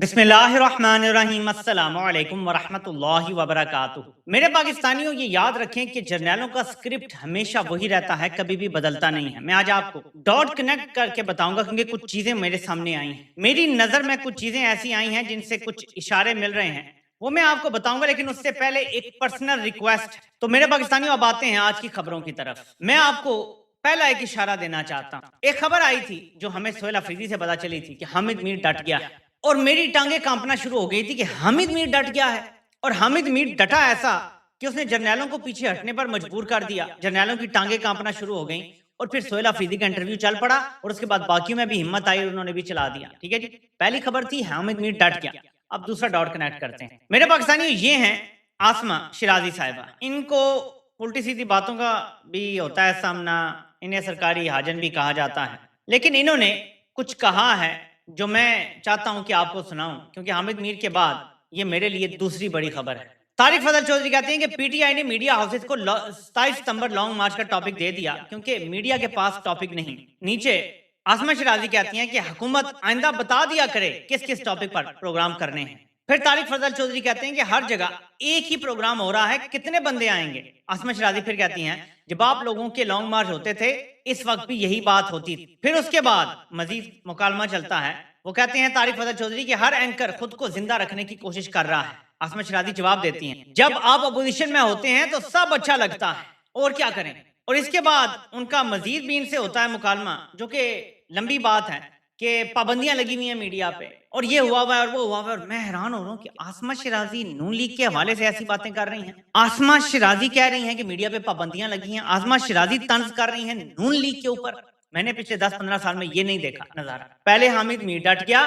बिस्मिल्लाहिर्रहमानिर्रहीम अस्सलाम वालेकुम वरहमतुल्लाहि वबरकातुह। मेरे पाकिस्तानियों, ये याद रखें कि जर्नैलों का स्क्रिप्ट हमेशा वही रहता है, कभी भी बदलता नहीं है। मैं आज आपको डॉट कनेक्ट करके बताऊंगा क्योंकि कुछ चीजें मेरे सामने आई हैं। मेरी नजर में कुछ चीजें ऐसी आई हैं जिनसे कुछ इशारे मिल रहे हैं, वो मैं आपको बताऊंगा। लेकिन उससे पहले एक पर्सनल रिक्वेस्ट। तो मेरे पाकिस्तानियों, अब आते हैं आज की खबरों की तरफ। मैं आपको पहला एक इशारा देना चाहता हूँ। एक खबर आई थी जो हमें सोहेल अफरीदी से पता चली थी कि हामिद मीर डट गया है, और मेरी टांगें कांपना शुरू हो गई थी कि हामिद मीर डट गया है। और हामिद मीर डटा ऐसा कि उसने जर्नैलों को पीछे हटने पर मजबूर कर दिया। जर्नैलों की टांगें कांपना शुरू हो गई और फिर सोहेल अफरीदी का इंटरव्यू चल पड़ा और उसके बाद बाकियों में भी हिम्मत आई और उन्होंने भी चला दिया। ठीक है जी, पहली खबर थी हामिद मीर डट गया। अब दूसरा डॉट कनेक्ट करते हैं। मेरे पाकिस्तानी ये हैं आसमा शिराजी साहिबा। इनको उल्टी सीधी बातों का भी होता है सामना, इन्हें सरकारी हाजन भी कहा जाता है। लेकिन इन्होंने कुछ कहा है जो मैं चाहता हूं कि आपको सुनाऊं, क्योंकि हामिद मीर के बाद ये मेरे लिए दूसरी बड़ी खबर है। तारिक फजल चौधरी कहते हैं कि पीटीआई ने मीडिया हाउसेज को 27 सितंबर लॉन्ग मार्च का टॉपिक दे दिया क्योंकि मीडिया के पास टॉपिक नहीं। नीचे आसमा शिराजी कहती हैं कि हुकूमत आइंदा बता दिया करे किस किस टॉपिक पर प्रोग्राम करने हैं। फिर तारिक फजल चौधरी कहते हैं कि हर जगह एक ही प्रोग्राम हो रहा है, कितने बंदे आएंगे। आसमा शिराजी फिर कहती हैं, जब आप लोगों के लॉन्ग मार्च होते थे इस वक्त भी यही बात होती थी। फिर उसके बाद मजीद मुकालमा चलता है। वो कहते हैं तारिक फजल चौधरी कि हर एंकर खुद को जिंदा रखने की कोशिश कर रहा है। आसमा शिराजी जवाब देती हैं, जब आप अपोजिशन में होते हैं तो सब अच्छा लगता है, और क्या करें। और इसके बाद उनका मजीद भी इनसे होता है मुकालमा, जो कि लंबी बात है कि पाबंदियां लगी हुई हैं मीडिया पे, और ये हुआ हुआ है और वो हुआ हुआ है। और मैं हैरान हो रहा हूँ कि आसमा शिराजी नून लीग के हवाले से ऐसी बातें कर रही हैं। आसमा शिराजी कह रही हैं कि मीडिया पे पाबंदियां लगी हैं। आसमा शिराजी तंज कर रही हैं नून लीग के ऊपर। मैंने पिछले 10-15 साल में ये नहीं देखा नजारा। पहले हामिद मीर डट गया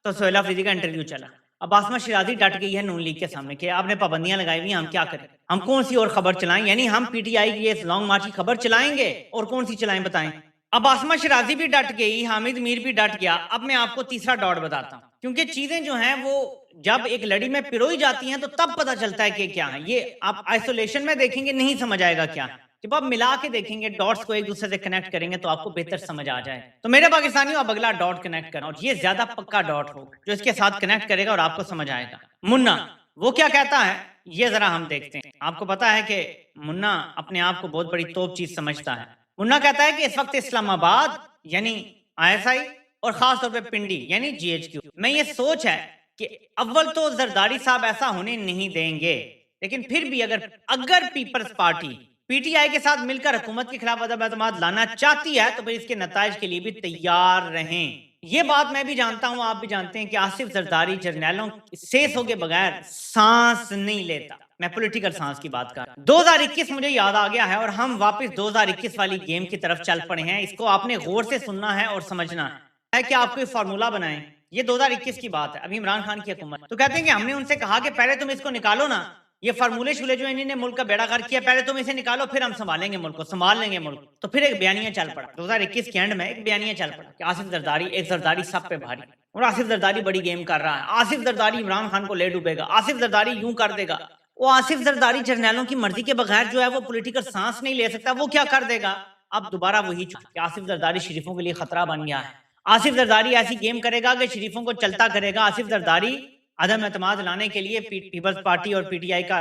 तो सोहेल अफरीदी का इंटरव्यू चला। अब आसमा शिराजी डट गई है नून लीग के सामने कि आपने पाबंदियां लगाई हुई हैं, हम क्या करें, हम कौन सी और खबर चलाएं। यानी हम पीटीआई की इस लॉन्ग मार्च की खबर चलाएंगे और कौन सी चलाएं बताएं। अब आसमा शिराजी भी डट गई, हामिद मीर भी डट गया। अब मैं आपको तीसरा डॉट बताता हूँ, क्योंकि चीजें जो हैं वो जब एक लड़ी में पिरोई जाती हैं तो तब पता चलता है कि क्या है। ये आप आइसोलेशन में देखेंगे नहीं समझ आएगा क्या है, जब आप मिला के देखेंगे, डॉट्स को एक दूसरे से कनेक्ट करेंगे तो आपको बेहतर समझ आ जाए। तो मेरे पाकिस्तानियों, अब अगला डॉट कनेक्ट करना, और ये ज्यादा पक्का डॉट हो जो इसके साथ कनेक्ट करेगा और आपको समझ आएगा। मुन्ना वो क्या कहता है ये जरा हम देखते हैं। आपको पता है कि मुन्ना अपने आप को बहुत बड़ी तोप चीज समझता है। मुन्ना कहता है कि इस वक्त इस्लामाबाद यानी आईएसआई और खास तौर पे पिंडी यानी जीएचक्यू में ये सोच है कि अव्वल तो जरदारी साहब ऐसा होने नहीं देंगे, लेकिन फिर भी अगर पीपल्स पार्टी पीटीआई के साथ मिलकर हुकूमत के खिलाफ अदम एतमाद लाना चाहती है तो फिर इसके नताइज के लिए भी तैयार रहें। ये बात मैं भी जानता हूं, आप भी जानते हैं कि आसिफ जरदारी जर्नैलों सेसों के बगैर सांस नहीं लेता। मैं पॉलिटिकल सांस की बात कर रहा हूं। 2021 मुझे याद आ गया है और हम वापस 2021 वाली गेम की तरफ चल पड़े हैं। इसको आपने गौर से सुनना है और समझना है कि आप कोई फार्मूला बनाएं। ये 2021 की बात है, अभी इमरान खान की हुकूमत। तो कहते हैं कि हमने उनसे कहा कि पहले तुम इसको निकालो ना, ये फार्मूले शुले जो इन्होंने मुल्क का बेड़ा गर्क किया, पहले तुम इसे निकालो, फिर हम संभालेंगे मुल्क को, संभाल लेंगे मुल्क। तो फिर एक बयानिया चल पड़ा 2021 के एंड में, एक बयानिया चल पड़ा कि आसिफ जरदारी, एक जरदारी सब पे भारी, और आसिफ जरदारी बड़ी गेम कर रहा है, आसिफ जरदारी इमरान खान को ले डूबेगा, आसिफ जरदारी यूं कर देगा। वो आसिफ जरदारी जर्नैलों की मर्जी के बगैर जो है वो पॉलिटिकल सांस नहीं ले सकता, वो क्या कर देगा। अब दोबारा वही कि आसिफ जरदारी शरीफों के लिए खतरा बन गया है। आसिफ जरदारी ऐसी गेम करेगा कि शरीफों को चलता करेगा। आसिफ जरदारी अदम एतमाद लाने के लिए पीपल्स पार्टी और पीटीआई का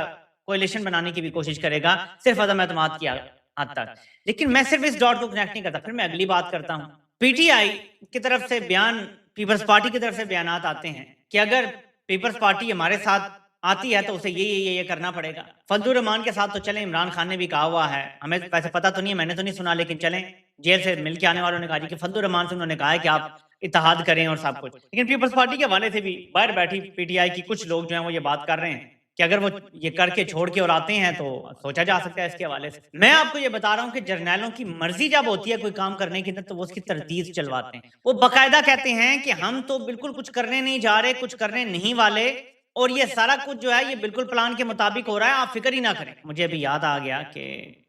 कोalition बनाने की भी कोशिश करेगा, सिर्फ अदम एतमाद की हद तक। लेकिन मैं सिर्फ इस डॉट को कनेक्ट नहीं करता। फिर मैं अगली बात करता हूँ। पीटीआई की तरफ से बयान, पीपल्स पार्टी की तरफ से बयान आते हैं कि अगर पीपल्स पार्टी हमारे साथ आती है तो उसे ये करना पड़ेगा। फजलुर रहमान के साथ तो चलें, इमरान खान ने भी कहा हुआ है, हमें वैसे पता तो नहीं है, मैंने तो नहीं सुना, लेकिन चलें। जेल से मिल के आने वालों ने कहा कि फजलुर रहमान से उन्होंने कहा है कि आप इत्तेहाद करें और सब कुछ। लेकिन पीपल्स पार्टी के हवाले से भी बाहर बैठी पीटीआई की कुछ लोग जो हैं वो ये बात कर रहे हैं कि अगर वो ये करके छोड़ के और आते हैं तो सोचा जा सकता है इसके हवाले से। मैं आपको ये बता रहा हूँ कि जर्नैलों की मर्जी जब होती है कोई काम करने की तो वो उसकी तरदीद चलवाते हैं। वो बाकायदा कहते हैं कि हम तो बिल्कुल कुछ करने नहीं जा रहे, कुछ करने नहीं वाले, और ये सारा कुछ जो है ये बिल्कुल प्लान के मुताबिक हो रहा है, आप फिक्र ही ना करें। मुझे अभी याद आ गया कि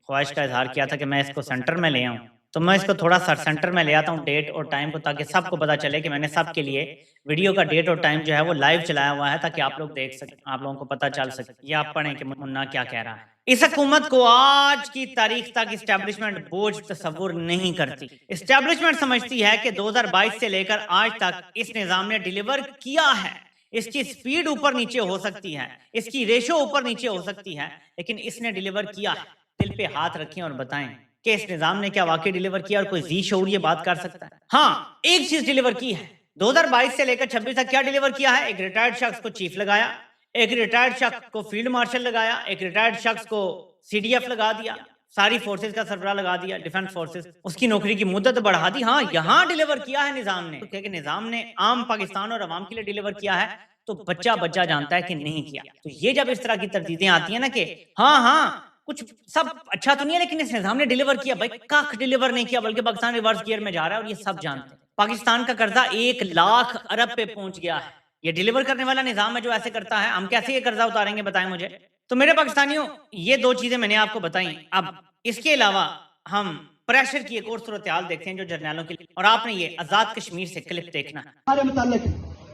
ख्वाहिश का इजहार किया था कि मैं इसको सेंटर में ले आऊँ, तो मैं इसको थोड़ा सा सेंटर में ले आता हूँ डेट और टाइम को, ताकि सबको पता चले कि मैंने सबके लिए वीडियो का डेट और टाइम जो है वो लाइव चलाया हुआ है, ताकि आप लोग देख सकें, आप लोगों को पता चल सके, या आप पढ़ें कि मुन्ना क्या कह रहा है। इस हुकूमत को आज की तारीख तक इस्टेब्लिशमेंट बोझ तस्वुर नहीं करती। इस्टेब्लिशमेंट समझती है कि 2022 से लेकर आज तक इस निजाम ने डिलीवर किया है, اس کی سپیڈ اوپر نیچے ہو سکتی ہے, اس کی ریشو اوپر نیچے ہو سکتی ہے, لیکن اس نے ڈیلیور کیا ہے. دل پہ ہاتھ رکھیں اور بتائیں کہ اس نظام نے کیا واقعی ڈیلیور کیا, اور کوئی ذی شعور یہ بات کر سکتا ہے؟ ہاں, ایک چیز ڈیلیور کی ہے. 2022 سے لے کر 26 تک کیا ڈیلیور کیا ہے؟ ایک ریٹائرڈ شخص کو چیف لگایا, ایک ریٹائرڈ شخص کو فیلڈ مارشل لگایا, ایک ریٹائرڈ شخص کو سی ڈی ایف لگا دیا, ساری فورسز کا سربراہ لگا دیا, ڈیفنس فورسز, اس کی نوکری کی مدت بڑھا دی. ہاں, یہاں ڈیلیور کیا ہے نظام نے. کہ نظام نے عام پاکستان اور عوام کے لیے ڈیلیور کیا ہے تو بچہ بچہ جانتا ہے کہ نہیں کیا. تو یہ جب اس طرح کی تردیدیں آتی ہیں نا کہ ہاں کچھ سب اچھا تو نہیں ہے لیکن اس نظام نے ڈیلیور کیا, بھائی کاک ڈیلیور نہیں کیا, بلکہ پاکستان ریورس گیئر میں جا رہا ہے, اور یہ سب جانتے ہیں. پاکستان کا قرضہ 1 لاکھ ارب پہ پہنچ گیا ہے. یہ ڈیلیور کرنے والا نظام ہے جو ایسے کرتا ہے. ہم کیسے یہ قرضہ اتاریں گے بتائیں مجھے. تو میرے پاکستانیوں, یہ 2 چیزیں میں نے آپ کو بتائیں. اب اس کے علاوہ ہم پریشر کی ایک اور صورتحال دیکھتے ہیں جو جرنیلوں کی, اور آپ نے یہ آزاد کشمیر سے کلپ دیکھنا ہے. ہمارے متعلق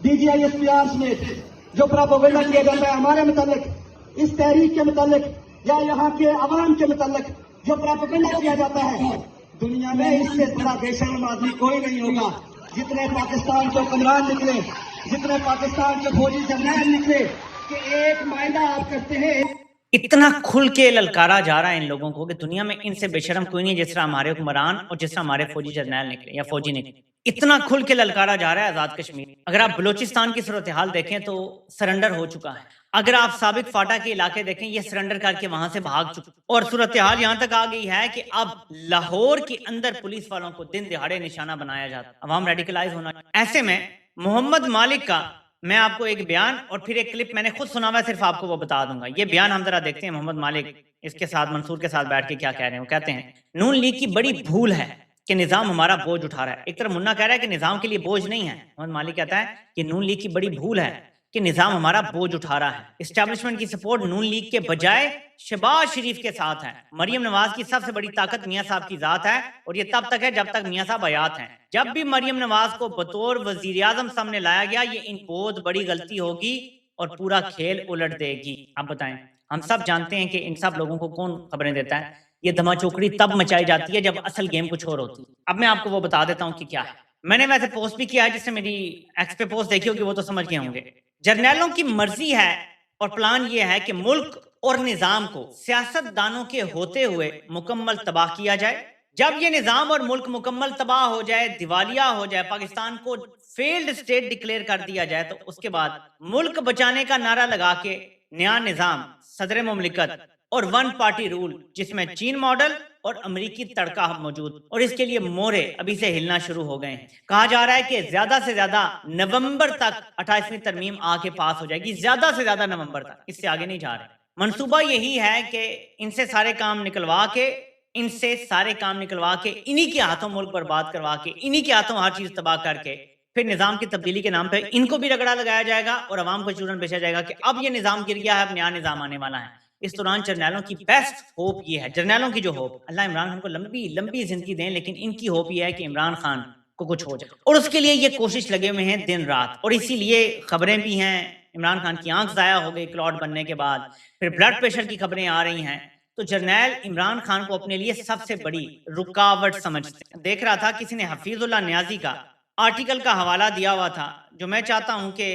D G I S P R سمیت جو پروپیگنڈا کیا جاتا ہے ہمارے متعلق, اس تحریک کے متعلق یا یہاں کے عوام کے متعلق جو پروپیگنڈا کیا جاتا ہے, دنیا میں اس سے بڑا بے شرم آدمی کوئی نہیں ہوگا. جتنے پاکستان کے حکمران نکلے, جتنے پاکستان کے فوجی جرنیل نکلے, کہ ایک معاہدہ آپ کرتے ہیں. اتنا کھل کے للکارا جا رہا ہے ان لوگوں کو کہ دنیا میں ان سے بے شرم کوئی نہیں, جس طرح ہمارے حکمران اور جس طرح ہمارے فوجی جرنیل نکلے یا فوجی نکلے. اتنا کھل کے للکارا جا رہا ہے آزاد کشمیر. اگر آپ بلوچستان کی صورتحال دیکھیں تو سرنڈر ہو چکا ہے. اگر آپ سابق فاٹا کے علاقے دیکھیں, یہ سرنڈر کر کے وہاں سے بھاگ چکے, اور صورتحال یہاں تک آ گئی ہے کہ اب لاہور کے اندر پولیس والوں کو دن دہاڑے نشانہ بنایا جاتا, عوام ریڈیکلائز ہونا. ایسے میں محمد مالک کا میں آپ کو ایک بیان اور پھر ایک کلپ میں نے خود سنا ہوا ہے, صرف آپ کو وہ بتا دوں گا. یہ بیان ہم ذرا دیکھتے ہیں. محمد مالک اس کے ساتھ منصور کے ساتھ بیٹھ کے کیا کہہ رہے ہیں. وہ کہتے ہیں نون لیگ کی بڑی بھول ہے کہ نظام ہمارا بوجھ اٹھا رہا ہے. ایک طرف منا کہہ رہا ہے کہ نظام کے لیے بوجھ نہیں ہے, محمد مالک کہتا ہے کہ نون لیگ کی بڑی بھول ہے کہ نظام ہمارا بوجھ اٹھا رہا ہے. اسٹیبلشمنٹ کی سپورٹ نون لیگ کے بجائے شہباز شریف کے ساتھ ہے. مریم نواز کی سب سے بڑی طاقت میاں صاحب کی ذات ہے, اور یہ تب تک ہے جب تک میاں صاحب حیات ہیں. جب بھی مریم نواز کو بطور وزیر اعظم سامنے لایا گیا, یہ ان بہت بڑی غلطی ہوگی اور پورا کھیل الٹ دے گی. آپ بتائیں, ہم سب جانتے ہیں کہ ان سب لوگوں کو کون خبریں دیتا ہے. یہ دھما چوکڑی تب مچائی جاتی ہے جب اصل گیم کچھ اور ہوتی ہے. اب میں آپ کو وہ بتا دیتا ہوں کہ کیا ہے. میں نے ویسے پوسٹ بھی کیا ہے, جس نے میری ایکس پہ پوسٹ دیکھی ہوگی وہ تو سمجھ گئے ہوں گے. جرنیلوں کی مرضی ہے اور پلان یہ ہے کہ ملک اور نظام کو سیاست دانوں کے ہوتے ہوئے مکمل تباہ کیا جائے. جب یہ نظام اور ملک مکمل تباہ ہو جائے, دیوالیہ ہو جائے, پاکستان کو فیلڈ اسٹیٹ ڈکلیئر کر دیا جائے, تو اس کے بعد ملک بچانے کا نعرہ لگا کے نیا نظام, صدر مملکت اور 1 پارٹی رول, جس میں چین ماڈل اور امریکی تڑکا موجود, اور اس کے لیے مورے ابھی سے ہلنا شروع ہو گئے ہیں. کہا جا رہا ہے کہ زیادہ سے زیادہ نومبر تک 28ویں ترمیم آ کے پاس ہو جائے گی, زیادہ سے زیادہ نومبر تک, اس سے آگے نہیں جا رہے. منصوبہ یہی ہے کہ ان سے سارے کام نکلوا کے انہی کے ہاتھوں ملک برباد کروا کے, انہی کے ہاتھوں ہر چیز تباہ کر کے, پھر نظام کی تبدیلی کے نام پہ ان کو بھی رگڑا لگایا جائے گا اور عوام کو چورن بیچا جائے گا کہ اب یہ نظام گر گیا ہے, اب نیا نظام آنے والا ہے. اس دوران جرنیلوں کی بیسٹ ہوپ یہ ہے, جرنیلوں کی جو ہوپ, اللہ عمران خان کو لمبی لمبی زندگی دیں, لیکن ان کی ہوپ یہ ہے کہ عمران خان کو کچھ ہو جائے, اور اس کے لیے یہ کوشش لگے ہوئے ہیں دن رات. اور اسی لیے خبریں بھی ہیں, عمران خان کی آنکھ ضائع ہو گئی کلاٹ بننے کے بعد, پھر بلڈ پریشر کی خبریں آ رہی ہیں. تو جرنیل عمران خان کو اپنے لیے سب سے بڑی رکاوٹ سمجھتے ہیں. دیکھ رہا تھا کسی نے حفیظ اللہ نیازی کا آرٹیکل کا حوالہ دیا ہوا تھا, جو میں چاہتا ہوں کہ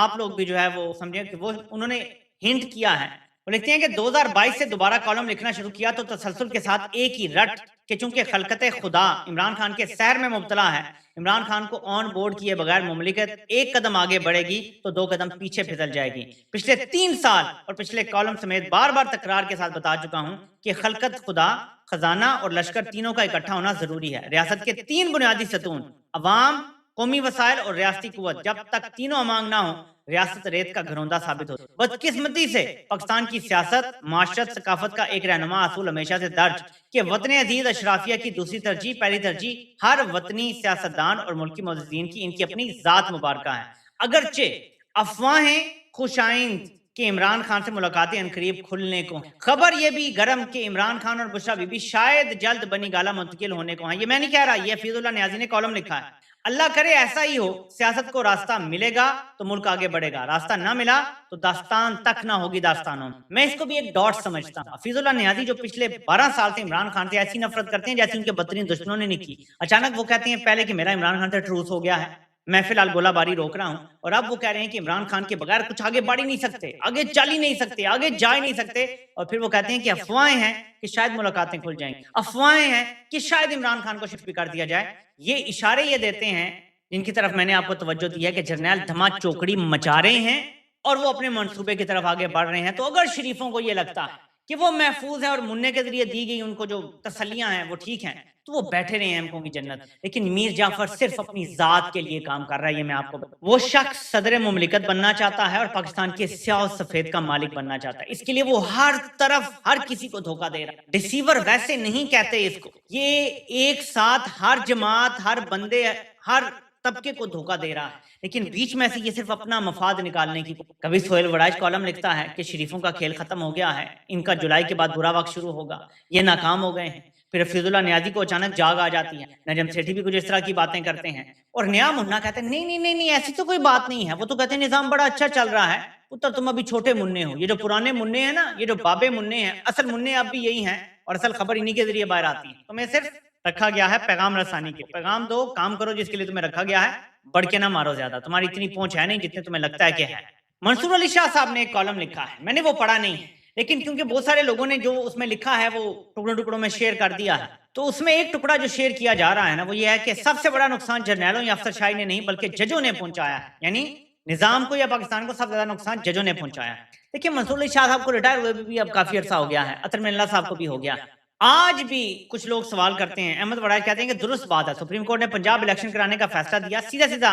آپ لوگ بھی جو ہے وہ سمجھیں کہ وہ انہوں نے ہنٹ کیا ہے. وہ لکھتے ہیں کہ 2022 سے دوبارہ کالم لکھنا شروع کیا تو تسلسل کے ساتھ ایک ہی رٹ کہ چونکہ خلقت خدا عمران خان کے سحر میں مبتلا ہے, عمران خان کو آن بورڈ کیے بغیر مملکت ایک قدم آگے بڑھے گی تو 2 قدم پیچھے پھسل جائے گی. پچھلے 3 سال اور پچھلے کالم سمیت بار بار تکرار کے ساتھ بتا چکا ہوں کہ خلقت خدا, خزانہ اور لشکر تینوں کا اکٹھا ہونا ضروری ہے. ریاست کے 3 بنیادی ستون, عوام, قومی وسائل اور ریاستی قوت, جب تک تینوں امانگ نہ ہوں ریاست ریت کا گھروندہ ثابت ہوتا. بدقسمتی سے پاکستان کی سیاست, معاشرت, ثقافت کا ایک رہنما اصول ہمیشہ سے درج کہ وطن عزیز اشرافیہ کی دوسری ترجیح پہلی ترجیح ہر وطنی سیاستدان اور ملکی معززین کی ان کی اپنی ذات مبارکہ ہے. اگرچہ افواہیں خوش آئند کہ عمران خان سے ملاقاتیں عنقریب کھلنے کو ہیں, خبر یہ بھی گرم کہ عمران خان اور بشرا بی بی شاید جلد بنی گالا منتقل ہونے کو ہیں. یہ میں نہیں کہہ رہا, یہ حفیظ اللہ نیازی نے کالم لکھا ہے. اللہ کرے ایسا ہی ہو, سیاست کو راستہ ملے گا تو ملک آگے بڑھے گا, راستہ نہ ملا تو داستان تک نہ ہوگی داستانوں میں. میں اس کو بھی ایک ڈاٹ سمجھتا ہوں. حفیظ اللہ نیازی جو پچھلے 12 سال سے عمران خان سے ایسی نفرت کرتے ہیں جیسے ان کے بدترین دشمنوں نے نہیں کی, اچانک وہ کہتے ہیں پہلے کہ میرا عمران خان سے ٹروس ہو گیا ہے, मैं फिलहाल गोला बारी रोक रहा हूं। और अब वो कह रहे हैं कि इमरान खान के बगैर कुछ आगे बढ़ ही नहीं सकते, आगे चल ही नहीं सकते, आगे जा ही नहीं सकते। और फिर वो कहते हैं कि अफवाहें हैं कि शायद मुलाकातें खुल जाएंगी, अफवाहें हैं कि शायद इमरान खान को शिफ्ट भी कर दिया जाए। ये इशारे ये देते हैं जिनकी तरफ मैंने आपको तवज्जो दी है कि जर्नैल धमा चौकड़ी मचा रहे हैं और वो अपने मंसूबे की तरफ आगे बढ़ रहे हैं। तो अगर शरीफों को ये लगता है कि वो महफूज है और मुन्ने के जरिए दी गई उनको जो तसल्लियां हैं वो ठीक हैं, तो वो बैठे रहे हैं एमको की जन्नत। लेकिन मीर जाफर सिर्फ अपनी जात के लिए काम कर रहा है, ये मैं आपको वो शख्स सदर मुमलिकत बनना चाहता है और पाकिस्तान के स्याह सफेद का मालिक बनना चाहता है। इसके लिए वो हर तरफ हर किसी को धोखा दे रहा है। डिसीवर वैसे नहीं कहते इसको, ये एक साथ हर जमात, हर बंदे, हर तबके को धोखा दे रहा है, लेकिन बीच में से ये सिर्फ अपना मफाद निकालने की। कभी सोहेल वड़ाइच कॉलम लिखता है कि शरीफों का खेल खत्म हो गया है, इनका जुलाई के बाद बुरा वक्त शुरू होगा, ये नाकाम हो गए हैं। फिर हफीजुल्लाह नियाजी को अचानक जाग आ जाती है, नजम सेठी भी कुछ इस तरह की बातें करते हैं और नया मुन्ना कहते हैं नहीं नहीं नहीं नहीं ऐसी तो कोई बात नहीं है, वो तो कहते हैं निजाम बड़ा अच्छा चल रहा है, पुत्र तुम अभी छोटे मुन्ने हो। ये जो पुराने मुन्ने हैं ना, ये जो बाबे मुन्ने हैं, असल मुन्ने अब भी यही हैं और असल खबर इन्हीं के जरिए बाहर आती है। तुम्हें सिर्फ रखा गया है पैगाम रसानी के, पैगाम दो, काम करो जिसके लिए तुम्हें रखा गया है, बढ़ के ना मारो ज्यादा, तुम्हारी इतनी पहुंच है नहीं जितने तुम्हें लगता है कि है। मंसूर अली शाह साहब ने एक कॉलम लिखा है, मैंने वो पढ़ा नहीं है, लेकिन क्योंकि बहुत सारे लोगों ने जो उसमें लिखा है वो टुकड़ों टुकड़ों में शेयर कर दिया है, तो उसमें एक टुकड़ा जो शेयर किया जा रहा है ना, वो ये है कि सबसे बड़ा नुकसान जर्नैलों या अफसरशाही ने नहीं बल्कि जजों ने पहुंचाया है, यानी निजाम को या पाकिस्तान को सबसे ज्यादा नुकसान जजों ने पहुंचाया है। देखिए मंसूर अली शाह साहब को रिटायर हुए भी अब काफी अरसा हो गया है, अतर मिल्ला साहब को भी हो गया। आज भी कुछ लोग सवाल करते हैं, अहमद वड़ाइच कहते हैं कि दुरुस्त बात है, सुप्रीम कोर्ट ने पंजाब इलेक्शन कराने का फैसला दिया, सीधा सीधा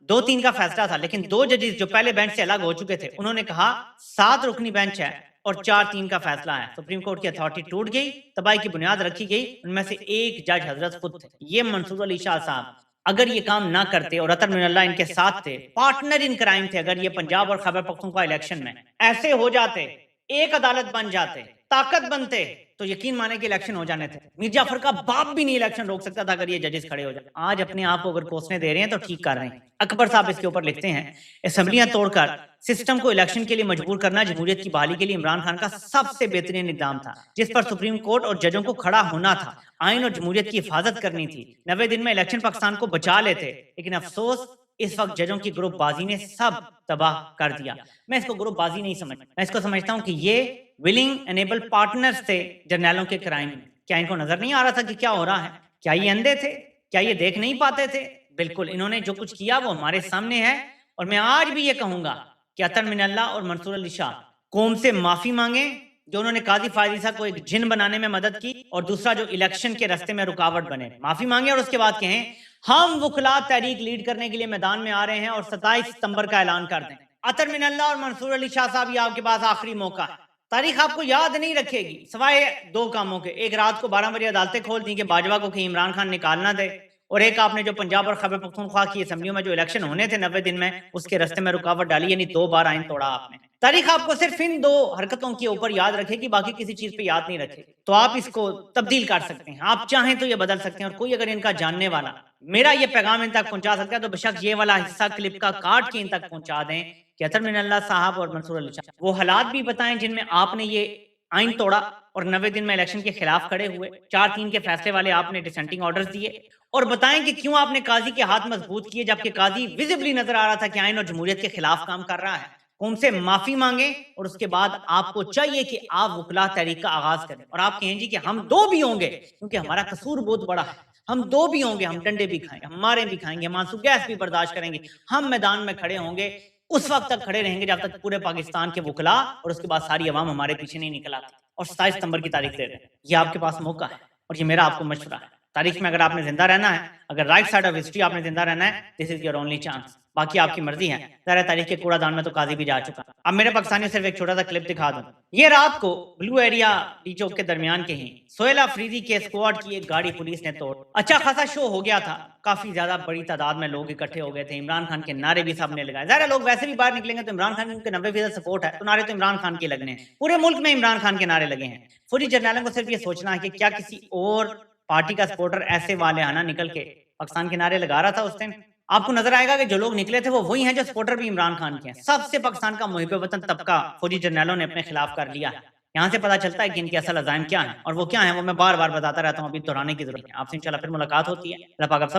2-3 का फैसला था, लेकिन 2 जजेस जो पहले बेंच से अलग हो चुके थे उन्होंने कहा 7 रुकनी बेंच है और 4-3 का फैसला है। सुप्रीम कोर्ट की अथॉरिटी टूट गई, तबाही की बुनियाद रखी गई, उनमें से एक जज हजरत खुद थे। ये मंसूर अली शाह साहब अगर ये काम ना करते और अतर मिनल्ला इनके साथ थे, पार्टनर इन क्राइम थे, अगर ये पंजाब और खैबर पख्तूनख्वा इलेक्शन में ऐसे हो जाते, एक अदालत बन जाते, ताकत बनते, तो यकीन माने कि इलेक्शन हो जाने थे। मीर जाफर का बाप भी नहीं इलेक्शन रोक सकता था अगर ये जजेस खड़े हो जाए। आज अपने आप को अगर कोसने दे रहे हैं तो ठीक कर रहे हैं। अकबर साहब इसके ऊपर लिखते हैं, असेंबलियां तोड़कर सिस्टम को इलेक्शन के लिए मजबूर करना जमहूरियत की बहाली के लिए इमरान खान का सबसे बेहतरीन इक़दाम था, जिस पर सुप्रीम कोर्ट और जजों को खड़ा होना था, आइन और जमहूरियत की हिफाजत करनी थी। 90 दिन में इलेक्शन पाकिस्तान को बचा लेते, लेकिन अफसोस इस वक्त जजों की ग्रुपबाजी ने सब तबाह कर दिया। मैं इसको ग्रुपबाजी नहीं समझता, मैं इसको समझता हूं कि ये विलिंग एनेबल पार्टनर्स थे जर्नैलों के क्राइम में। क्या इनको नजर नहीं आ रहा था कि क्या हो रहा है? क्या ये अंधे थे? क्या ये देख नहीं पाते थे? बिल्कुल, इन्होंने जो कुछ किया वो हमारे सामने है। और मैं आज भी ये कहूंगा कि अतर मिनल्ला और मंसूर अली शाह कौम से माफी मांगे जो उन्होंने काजी फायजीसा को एक जिन बनाने में मदद की, और दूसरा जो इलेक्शन के रास्ते में रुकावट बने। माफी मांगे और उसके बाद कहें हम वकला तहरीक लीड करने के लिए मैदान में आ रहे हैं और 27 सितंबर का ऐलान कर दें। अतर मिनल्ला और मंसूर अली शाह साहब, ये आपके पास आखिरी मौका है। तारीख आपको याद नहीं रखेगी सवाए 2 कामों के, एक रात को 12 बजे अदालतें खोल दी कि बाजवा को कहीं इमरान खान निकालना दे, और एक आपने जो पंजाब और खैबर पख्तूनख्वा की असेंबलियों में जो इलेक्शन होने थे 90 दिन में, उसके रास्ते में रुकावट डाली, यानी 2 बार आइन तोड़ा आपने। तारीख आपको सिर्फ इन 2 हरकतों के ऊपर याद रखेगी, बाकी किसी चीज पे याद नहीं रखेगी। तो आप इसको तब्दील कर सकते हैं, आप चाहें तो ये बदल सकते हैं, और कोई अगर इनका जानने वाला मेरा ये पैगाम इन तक पहुंचा सकता है तो बेशक ये वाला हिस्सा क्लिप का काट के इन तक पहुंचा दें कि अतर मिनल्ला साहब और मंसूर अली शाह वो हालात भी बताएं जिनमें आपने ये आइन तोड़ा और 90 दिन में इलेक्शन के खिलाफ खड़े हुए, 4-3 के फैसले वाले आपने डिसेंटिंग ऑर्डर्स दिए, और बताएं कि क्यों आपने काजी के हाथ मजबूत किए जबकि काजी विजिबली नजर आ रहा था कि आइन और जमहूरियत के खिलाफ काम कर रहा है। कौम से माफी मांगे और उसके बाद आपको चाहिए कि आप वकला तहरीक का आगाज करें और आप कहें जी कि हम 2 भी होंगे, क्योंकि हमारा कसूर बहुत बड़ा है, हम 2 भी होंगे, हम डंडे भी खाएंगे, हम मारे भी खाएंगे, हम आंसू गैस भी बर्दाश्त करेंगे, हम मैदान में खड़े होंगे, उस वक्त तक खड़े रहेंगे जब तक पूरे पाकिस्तान के वकला और उसके बाद सारी अवाम हमारे पीछे नहीं निकल आती। और 27 सितंबर की तारीख दे रहे हैं, ये आपके पास मौका है और ये मेरा आपको मशवरा है। तारीख में अगर आपने जिंदा रहना है, अगर राइट साइड ऑफ हिस्ट्री आपने जिंदा रहना है, this is your only chance. बाकी आपकी मर्जी है। ज़ाहिर तारीख के कूड़ादान में तो काजी भी जा चुका। अब मेरे पाकिस्तानी सिर्फ एक छोटा सा क्लिप दिखा दूं। ये रात को ब्लू एरिया डी चौक के दरमियान के ही सोहेल अफरीदी के स्क्वाड की एक गाड़ी पुलिस ने तोड़। अच्छा खासा शो हो गया था, काफी ज्यादा बड़ी तादाद में लोग इकट्ठे हो गए थे, इमरान खान के नारे भी सबने लगाए। ज़ाहिर लोग वैसे भी बाहर निकलेंगे तो इमरान खान की 90% सपोर्ट है, तो नारे तो इमरान खान के लगने हैं। पूरे मुल्क में इमरान खान के नारे लगे हैं। फौजी जर्नैलों को सिर्फ ये सोचना है कि क्या किसी और पार्टी का सपोर्टर ऐसे वाले आना निकल के पाकिस्तान के नारे लगा रहा था उस टाइम। आपको नजर आएगा कि जो लोग निकले थे वो वही हैं जो सपोर्टर भी इमरान खान के हैं। सबसे पाकिस्तान का मुहिब वतन तबका फौजी जर्नैलों ने अपने खिलाफ कर लिया है। यहाँ से पता चलता है कि इनके असल अज़ाइम क्या है, और वो क्या है वो मैं बार बार बताता रहता हूँ, अभी दोहराने की जरूरत है। आपसे इंशाल्लाह फिर मुलाकात होती है। अल्लाह पाक आप सब